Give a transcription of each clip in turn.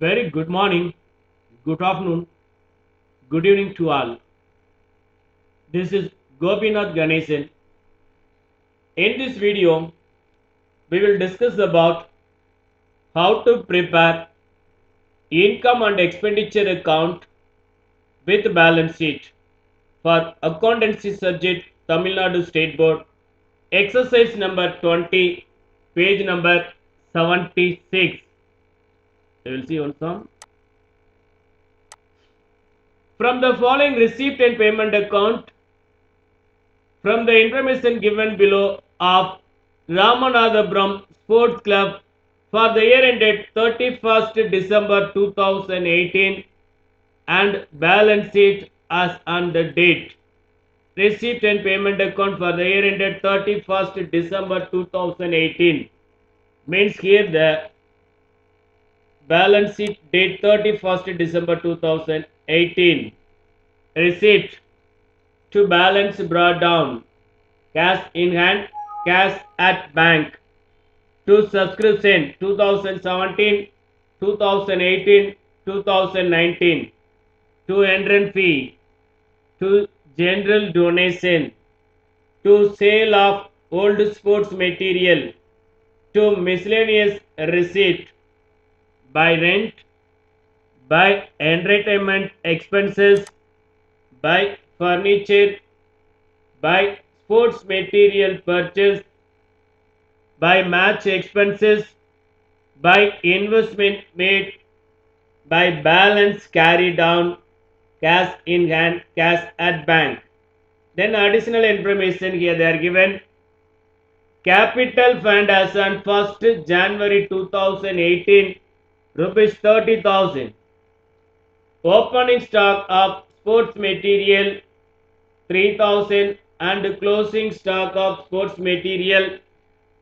Very good morning, good afternoon, good evening to all. This is Gopinath Ganesan. In this video, we will discuss about how to prepare income and expenditure account with balance sheet for accountancy subject Tamil Nadu State Board. Exercise number 20, page number 76. You will see on some. From the following receipt and payment account, from the information given below of Ramanathapuram Sports Club for the year ended 31st December 2018 and balance sheet as on the date. Receipt and payment account for the year ended 31st December 2018 means here the balance sheet date 31st December 2018. Receipt to balance brought down, cash in hand, cash at bank. To subscription 2017, 2018, 2019. To entrance fee, to general donation, to sale of old sports material, to miscellaneous receipt, by rent, by entertainment expenses, by furniture, by sports material purchase, by match expenses, by investment made, by balance carried down, cash in hand, cash at bank. Then additional information here they are given. Capital fund as on 1st January 2018 rupees 30,000. Opening stock of sports material 3,000 and closing stock of sports material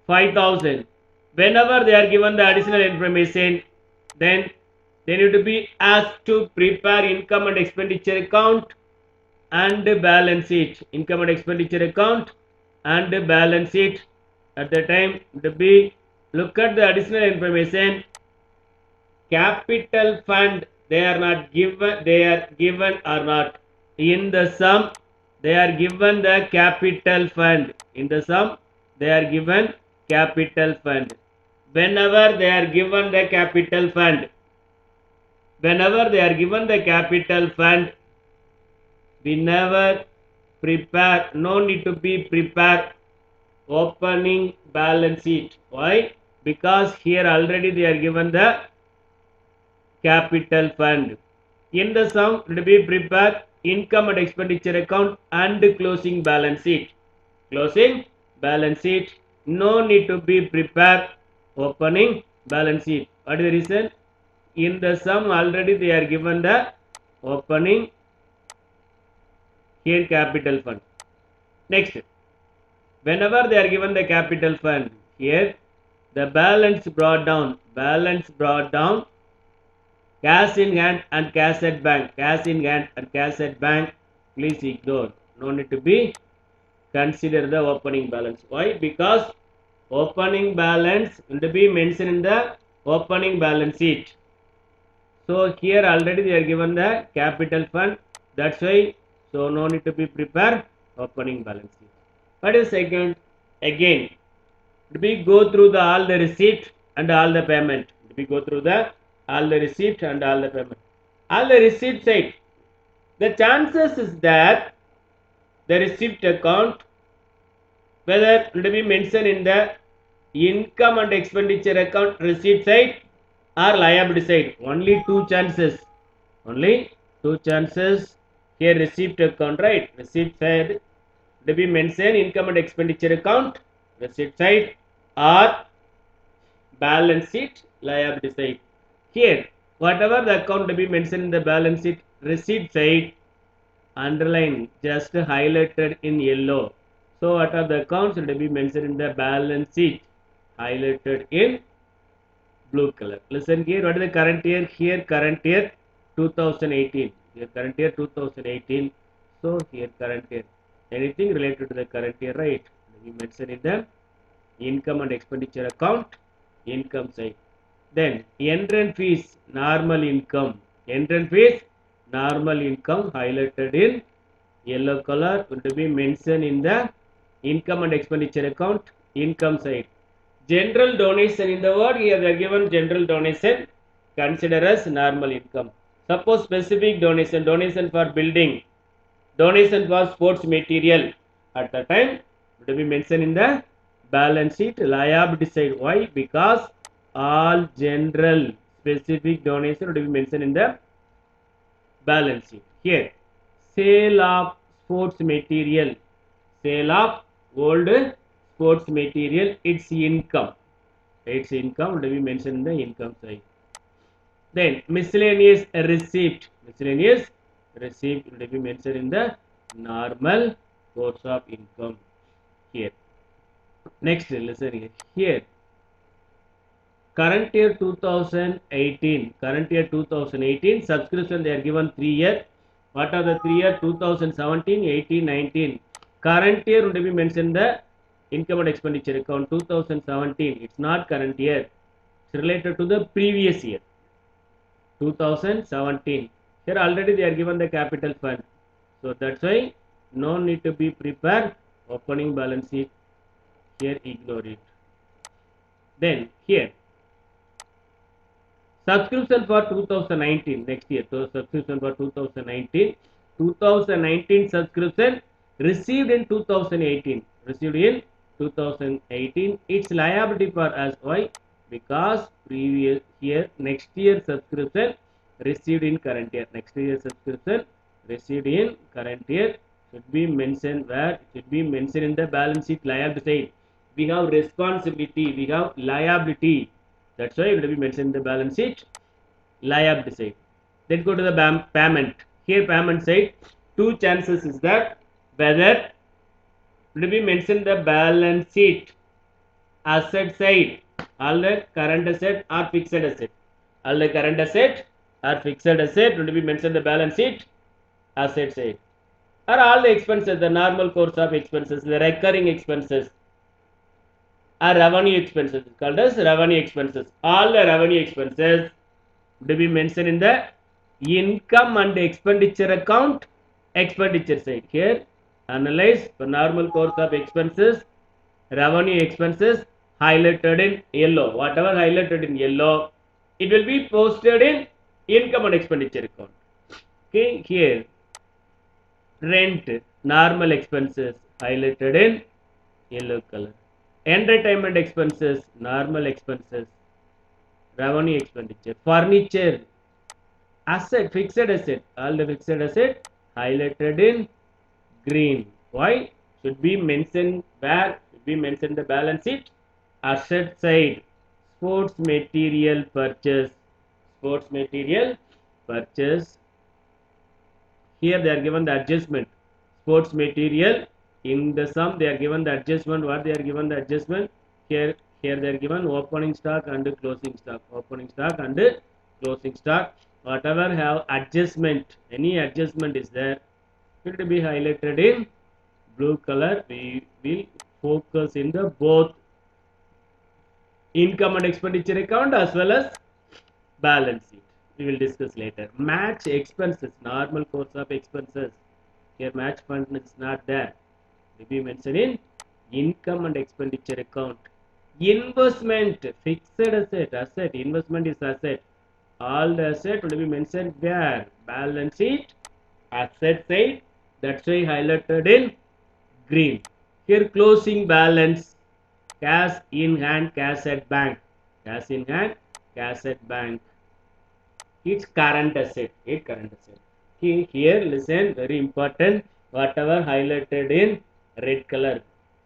5,000. Whenever they are given the additional information, then they need to be asked to prepare income and expenditure account and balance sheet. Income and expenditure account and balance sheet. At the time to be look at the additional information. Capital fund they are not given, they are given or not. In the sum they are given the capital fund. In the sum they are given capital fund. Whenever they are given the capital fund, whenever they are given the capital fund, we never prepare, no need to be prepare opening balance sheet. Why? Because here already they are given the capital fund. In the sum to be prepared income and expenditure account and closing balance sheet. Closing balance sheet, no need to be prepared opening balance sheet. What is the reason? In the sum already they are given the opening here capital fund. Next, whenever they are given the capital fund, here the balance brought down, cash in hand and cash at bank, cash in hand and cash at bank, please ignore, no need to be consider the opening balance. Why? Because opening balance will be mentioned in the opening balance sheet. So here already they are given the capital fund, that's why, so no need to be prepare opening balance sheet. What is second? Again, we go through the all the receipt and all the payment. We go through the all the receipt and all the payment. All the receipt side, the chances is that the receipt account, whether it will be mentioned in the income and expenditure account receipt side or liability side. Only two chances. Only two chances. Here receipt account, right? Receipt side to be mentioned income and expenditure account receipt side or balance sheet liability side. Here whatever the account to be mentioned in the balance sheet receipt side, underline just highlighted in yellow. So what are the accounts to be mentioned in the balance sheet highlighted in blue color. Listen here, what is the current year? Here current year 2018. Here current year 2018. So here current year. Anything related to the current year, right? We mention in the income and expenditure account, income side. Then entrance fees, normal income. Entrance fees, normal income highlighted in yellow color will be mentioned in the income and expenditure account, income side. General donation in the word here they are given general donation, consider as normal income. Suppose specific donation, donation for building, donation for sports material, at the time it will be mentioned in the balance sheet liability side. Why? Because all general specific donation will be mentioned in the balance sheet. Here, sale of sports material, sale of old sports material, its income. Its income will be mentioned in the income side. Then miscellaneous receipt will be mentioned in the normal course of income here. Next, listen here. Here, current year 2018 subscription they are given 3 year. What are the 3 year? 2017, 18, 19. Current year would be mentioned the income and expenditure account 2017. It's not current year. It's related to the previous year 2017. Here already they are given the capital fund. So that's why no need to be prepared opening balance sheet. Here ignore it. Then here subscription for 2019 next year. So subscription for 2019 subscription received in 2018. Received in 2018. It's liability for us. Why? Because previous year, next year subscription received in current year. Next year subscription received in current year should be mentioned where? It should be mentioned in the balance sheet liability side. We have responsibility, we have liability. That's why it will be mentioned in the balance sheet liability side. Then go to the payment. Here payment side, two chances is that whether it will be mentioned the balance sheet asset side, all the current asset or fixed asset. All the current asset or fixed asset will be mentioned the balance sheet asset side. Or all the expenses, the normal course of expenses, the recurring expenses, are revenue expenses called as revenue expenses. All the revenue expenses to be mentioned in the income and expenditure account, expenditure side. Here analyze the normal course of expenses, revenue expenses highlighted in yellow. Whatever highlighted in yellow, it will be posted in income and expenditure account. Okay, here rent, normal expenses highlighted in yellow color. Entertainment expenses, normal expenses, revenue expenditure. Furniture, asset, fixed asset, all the fixed asset highlighted in green. Why? Should be mentioned where? Should be mentioned the balance sheet asset side. Sports material purchase, sports material purchase. Here they are given the adjustment. Sports material in the sum they are given the adjustment. What they are given the adjustment? Here they are given opening stock and closing stock. Opening stock and closing stock. Whatever have adjustment, any adjustment is there, it will be highlighted in blue color. We will focus in the both income and expenditure account as well as balance sheet. We will discuss later. Match expenses, normal course of expenses. Here match fund is not there. Will be mentioned in income and expenditure account. Investment, fixed asset, investment is asset. All the asset will be mentioned where? Balance sheet, asset side. That's why highlighted in green. Here closing balance, cash in hand, cash at bank. Cash in hand, cash at bank. It's current asset. It's current asset. Here listen, very important. Whatever highlighted in red color,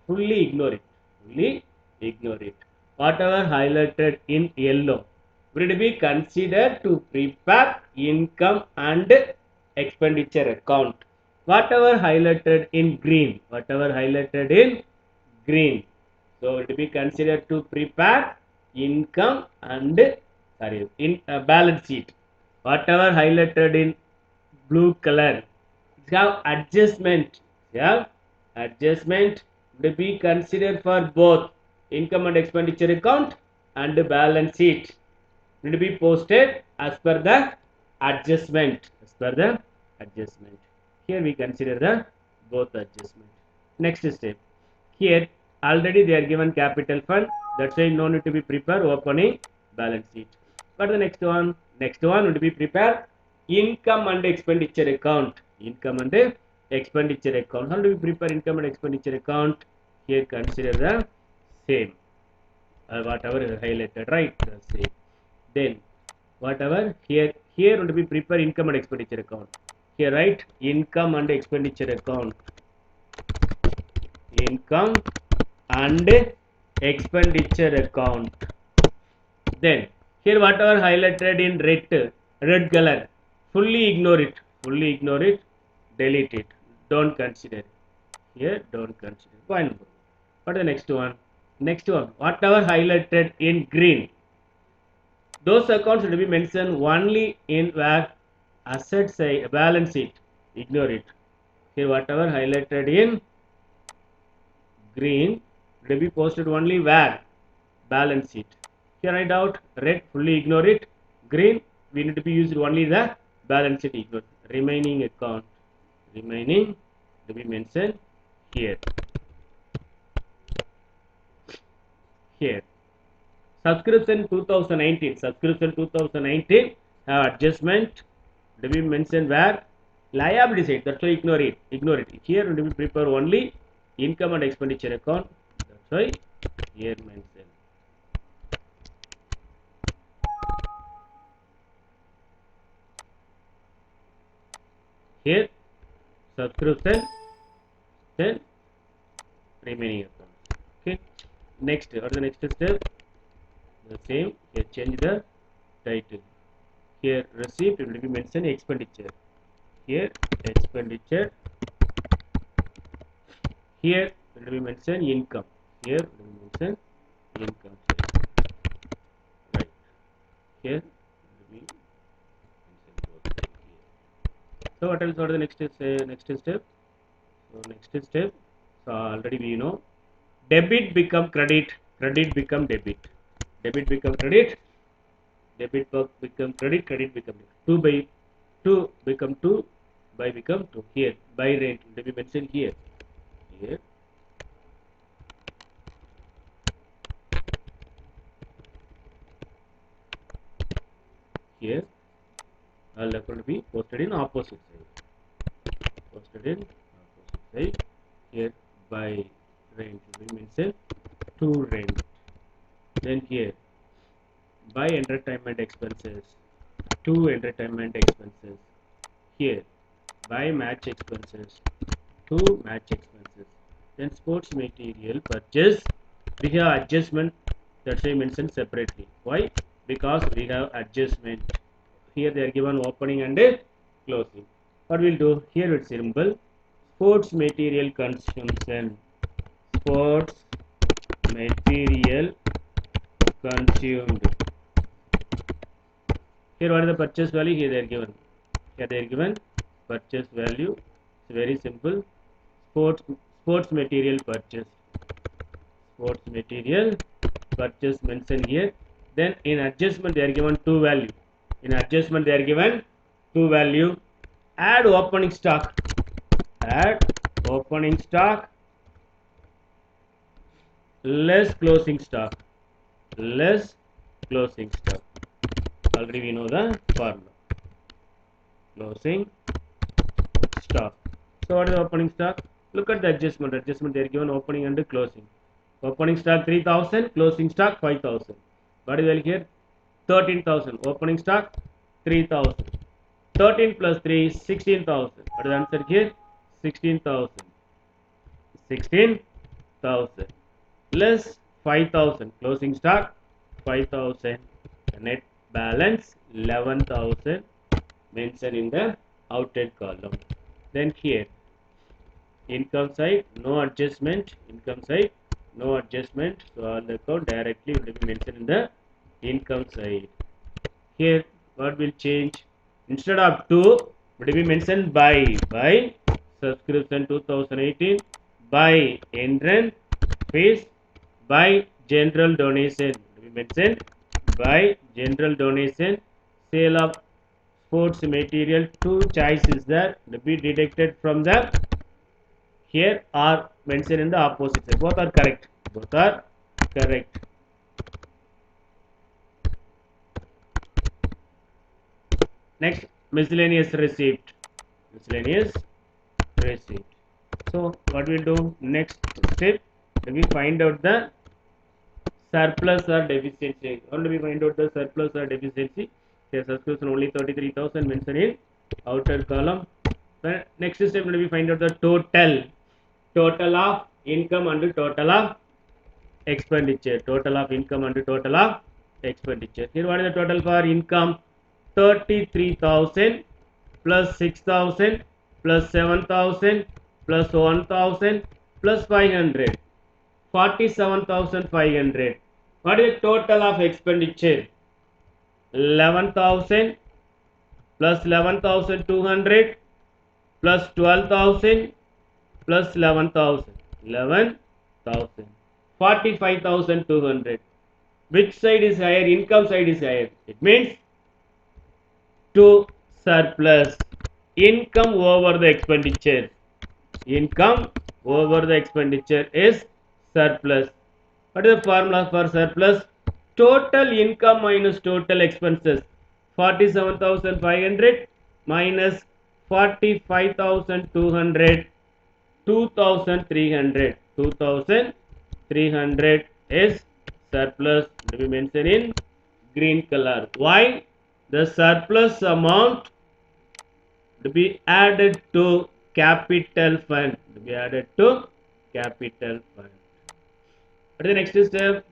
fully ignore it. Fully ignore it. Whatever highlighted in yellow will be considered to prepare income and expenditure account. Whatever highlighted in green, so it will be considered to prepare income and in balance sheet. Whatever highlighted in blue color, it have adjustment. Yeah, adjustment will be considered for both income and expenditure account and balance sheet. need to be posted as per the adjustment. As per the adjustment. Here we consider the both adjustment. Next step. Here already they are given capital fund. That's why no need to be prepare opening balance sheet. But the next one would be prepare income and expenditure account. Income and expenditure account. How do we prepare income and expenditure account? Here consider the same. Whatever highlighted, right? The same. Then whatever here would be prepare income and expenditure account. Here write income and expenditure account. Income and expenditure account. Then here whatever highlighted in red color, fully ignore it, delete it, don't consider. Here don't consider. Fine. What the next one? Whatever highlighted in green, those accounts will be mentioned only in where asset side balance sheet. Ignore it. Here whatever highlighted in green will be posted only where balance sheet. Here write out red, fully ignore it. Green, we need to be used only the balance sheet, ignore. Remaining account, remaining to be mentioned here. Here. Subscription 2019 adjustment to be mentioned where liability side, that's why ignore it. Here we will prepare only income and expenditure account, that's why here mentioned. Here subscription, then remaining account. Okay, next or the next step, the same. Here change the title. Here receipt will be mentioned expenditure. Here expenditure. Here will be mentioned income. Here will be mentioned income. Right. Here will be mentioned both. So what else? What are the next step? So next step. So already we know. Debit become credit. Credit become debit. Debit become credit. Debit become credit. Credit become debit. 2 by 2 become 2. By become 2. Here by rate will be mentioned here. Here. Here all are going to be posted in opposite side. Here by rent will be mentioned to rent. Then here by entertainment expenses, to entertainment expenses. Here by match expenses, to match expenses. Then sports material purchase, we have adjustment, that's why mentioned separately. Why? Because we have adjustment. Here they are given opening and closing. What we'll do here with symbol sports material consumption. Sports material consumed. Here what is the purchase value? Here they are given. Here they are given purchase value. It's very simple. Sports material purchase. Sports material purchase mentioned here. Then in adjustment they are given two value. Add opening stock. Less closing stock. Already we know the formula. Closing stock. So what is the opening stock? Look at the adjustment. They are given opening and closing. Opening stock 3000, closing stock 5000. What is value here? 13,000. Opening stock 3000. 13 plus 3 is 16,000. What is the answer here? 16,000. 16,000. Less 5,000. Closing stock 5,000. Net balance 11,000. Mentioned in the outside column. Then here income side no adjustment. So all the account directly will be mentioned in the income side. Here what will change? Instead of 2 will be mentioned by subscription 2018, by entrance fees, by general donation will be mentioned by general donation, sale of sports material. Two choice is there to be deducted from the here are mentioned in the opposite side. Both are correct. Both are correct. Next, miscellaneous receipt. Miscellaneous receipt. So what we do next step? We find out the surplus or deficiency. How do we find out the surplus or deficiency? Here subscription only 33,000 mentioned in outer column. The next step we find out the total of income and total of expenditure. Total of income and total of expenditure. Here what is the total for income? 33,000 plus 6,000 plus 7,000 plus 1,000 plus 500. 47,500. What is the total of expenditure? 11,000 plus 11,200 plus 12,000 plus 11,000. 11,000. 45,200. Which side is higher? Income side is higher. It means to surplus. Income over the expenditure. Income over the expenditure is surplus. What is the formula for surplus? Total income minus total expenses. 47,500 minus 45,200. 2,300. 2,300 is surplus to be mentioned in green color. Why? The surplus amount to be added to capital fund. To be added to capital fund. What is the next step?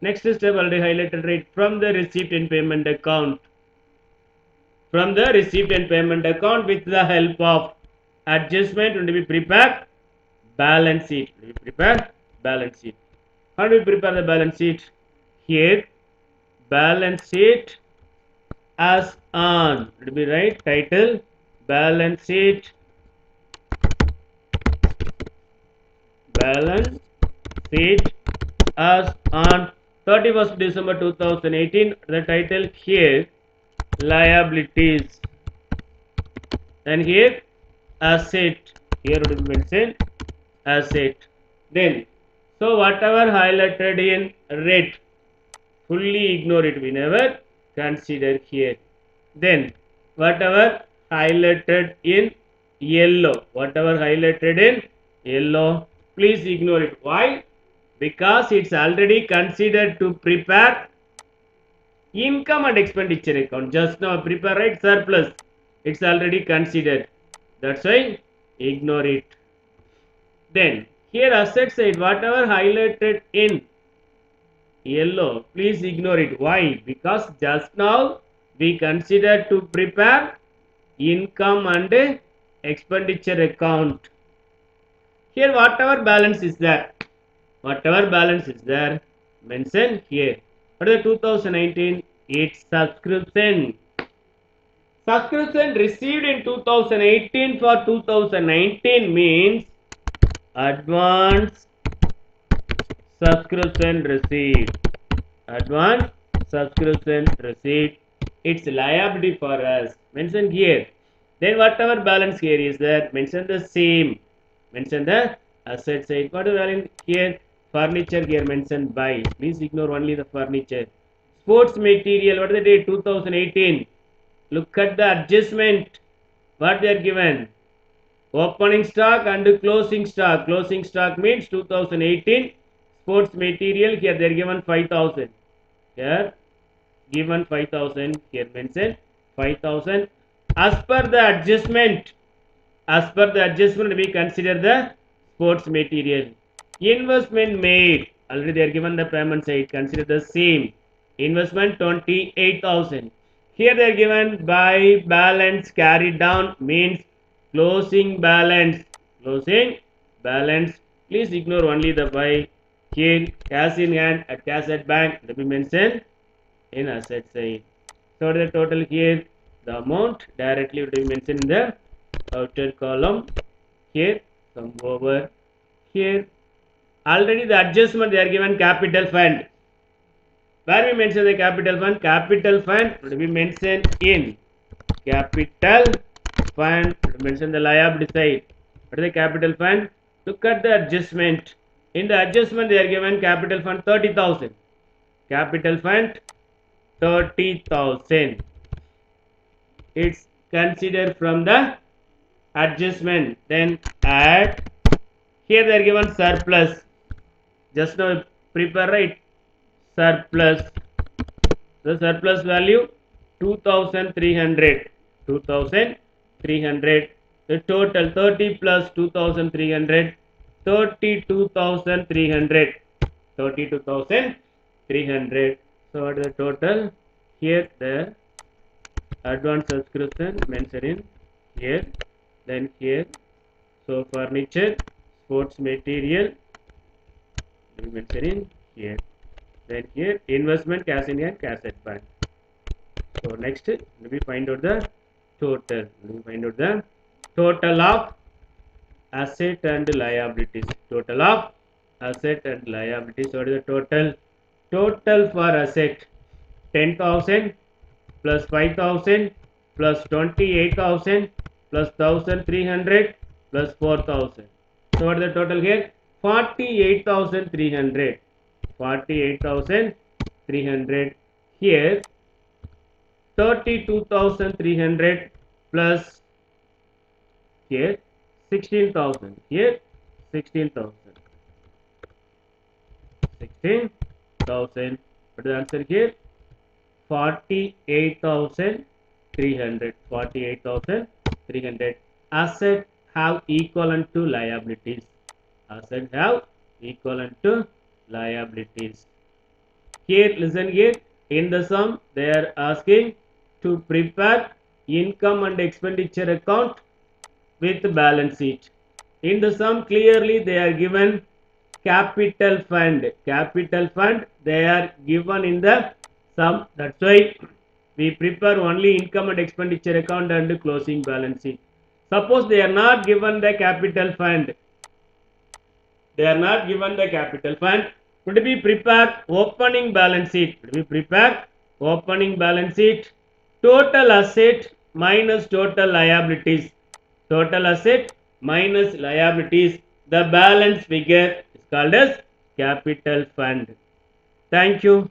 Next step already highlighted, right? From the receipt and payment account. From the receipt and payment account with the help of adjustment to be prepared balance sheet. To be prepared balance sheet. How do we prepare the balance sheet? Here balance sheet as on. It will be right title balance sheet as on 31st December 2018. The title here liabilities, and here asset. Here would be mentioned asset. Then so whatever highlighted in red, fully ignore it. We never consider here. Then whatever highlighted in yellow, please ignore it. Why? Because it's already considered to prepare income and expenditure account. Just now prepare, right? Surplus. It's already considered. That's why ignore it. Then here asset side, whatever highlighted in yellow, please ignore it. Why? Because just now we consider to prepare income and expenditure account. Here whatever balance is there, mention here. What is the 2019? It's subscription. Subscription received in 2018 for 2019 means advance subscription received. Advance subscription received. It's liability for us. Mention here. Then whatever balance here is there, mention the same. Mention the asset side. What is balance here? Furniture here mentioned by. Please ignore only the furniture. Sports material. What is the date? 2018. Look at the adjustment. What they are given? Opening stock and closing stock. Closing stock means 2018. Sports material here they are given 5,000. Here given 5,000. Here mentioned 5,000. As per the adjustment, we consider the sports material. Investment made. Already they are given the payment side. Consider the same. Investment 28,000. Here they are given by balance carried down means closing balance. Please ignore only the by. Here cash in hand at cash at bank. Let me mention in asset side. So the total here, the amount directly will be mentioned in the outer column. Here come over here. Already the adjustment they are given capital fund. Where we mention the capital fund would be mentioned in capital fund, mention the liability side. What is the capital fund? Look at the adjustment. In the adjustment, they are given capital fund 30,000. Capital fund 30,000. It's considered from the adjustment. Then add. Here they are given surplus. Just now prepare, right? Surplus. The surplus value 2,300. 2,300. The total 30 plus 2,300. 32,300. 32,300. So what is the total? Here the advance subscription mentioned in here. Then here. So furniture, sports material mentioned in here. Then here investment, cash in hand, cash at bank. So next we find out the total. We find out the total of asset and liabilities. Total of asset and liabilities. What is the total? Total for asset 10,000 plus 5,000 plus 28,000 plus 1,300 plus 4,000. So what is the total here? 48,300. 48,300. Here 32,300 plus here 16,000. Here 16,000. 16,000. What is the answer here? 48,300. 48,300. Asset have equivalent to liabilities. Asset have equivalent to liabilities. Here, listen here. In the sum, they are asking to prepare income and expenditure account with balance sheet. In the sum, clearly they are given capital fund. Capital fund, they are given in the sum. That's why we prepare only income and expenditure account and closing balance sheet. Suppose they are not given the capital fund. They are not given the capital fund. Could we prepare opening balance sheet? Could we prepare opening balance sheet? Total asset minus total liabilities. Total asset minus liabilities. The balance figure is called as capital fund. Thank you.